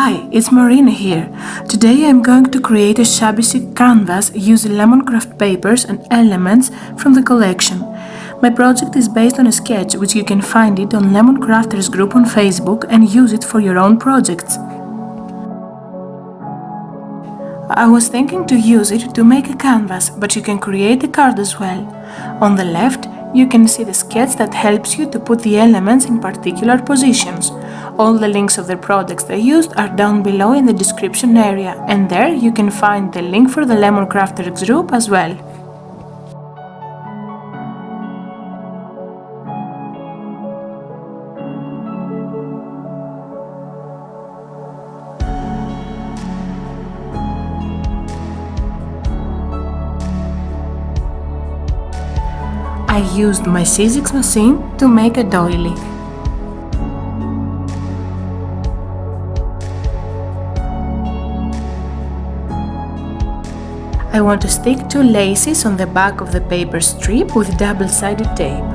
Hi, it's Marina here. Today I'm going to create a shabby chic canvas using Lemoncraft papers and elements from the collection. My project is based on a sketch which you can find it on Lemoncrafters group on Facebook and use it for your own projects. I was thinking to use it to make a canvas, but you can create a card as well. On the left, you can see the sketch that helps you to put the elements in particular positions. All the links of the products I used are down below in the description area, and there you can find the link for the Lemoncrafters group as well. I used my C6 machine to make a doily. I want to stick two laces on the back of the paper strip with double-sided tape.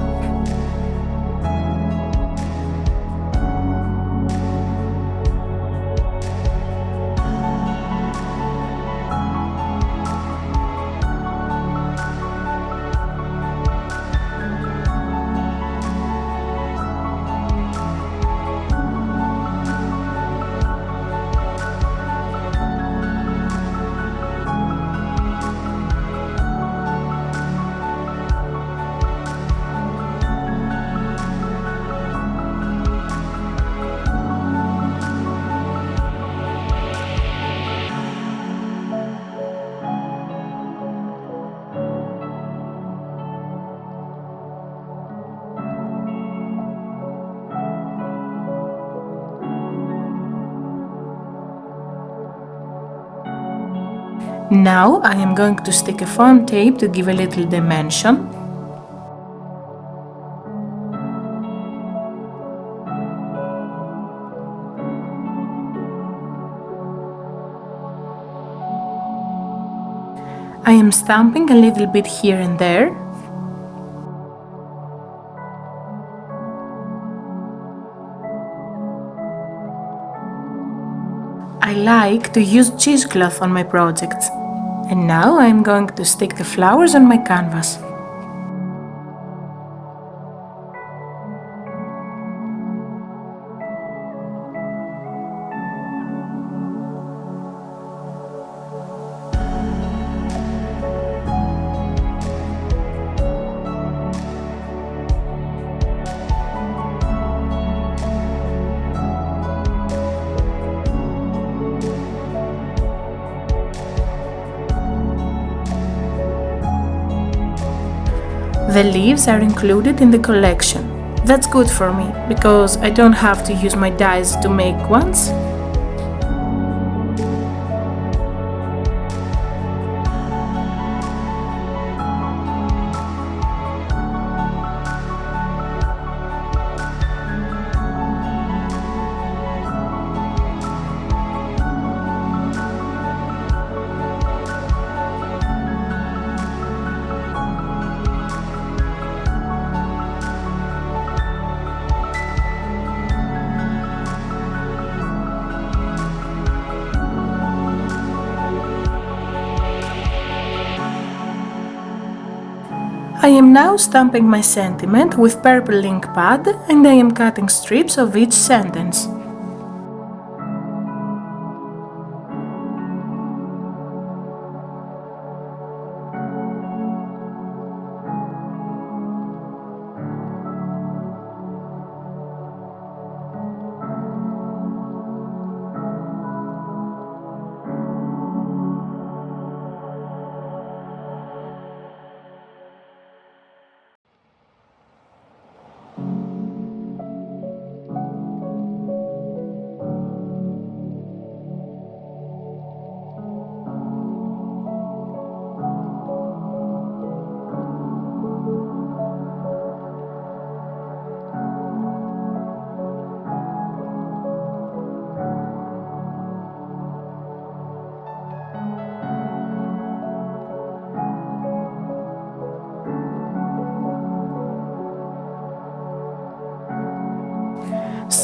Now I am going to stick a foam tape to give a little dimension. I am stamping a little bit here and there. I like to use cheesecloth on my projects. And now I'm going to stick the flowers on my canvas. The leaves are included in the collection. That's good for me, because I don't have to use my dies to make ones. I am now stamping my sentiment with purple ink pad and I am cutting strips of each sentence.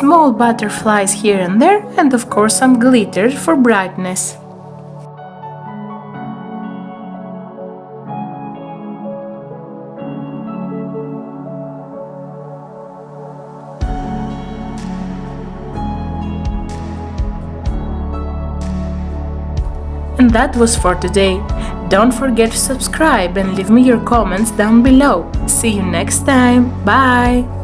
small butterflies here and there, and of course some glitter for brightness. And that was for today. Don't forget to subscribe and leave me your comments down below. See you next time. Bye!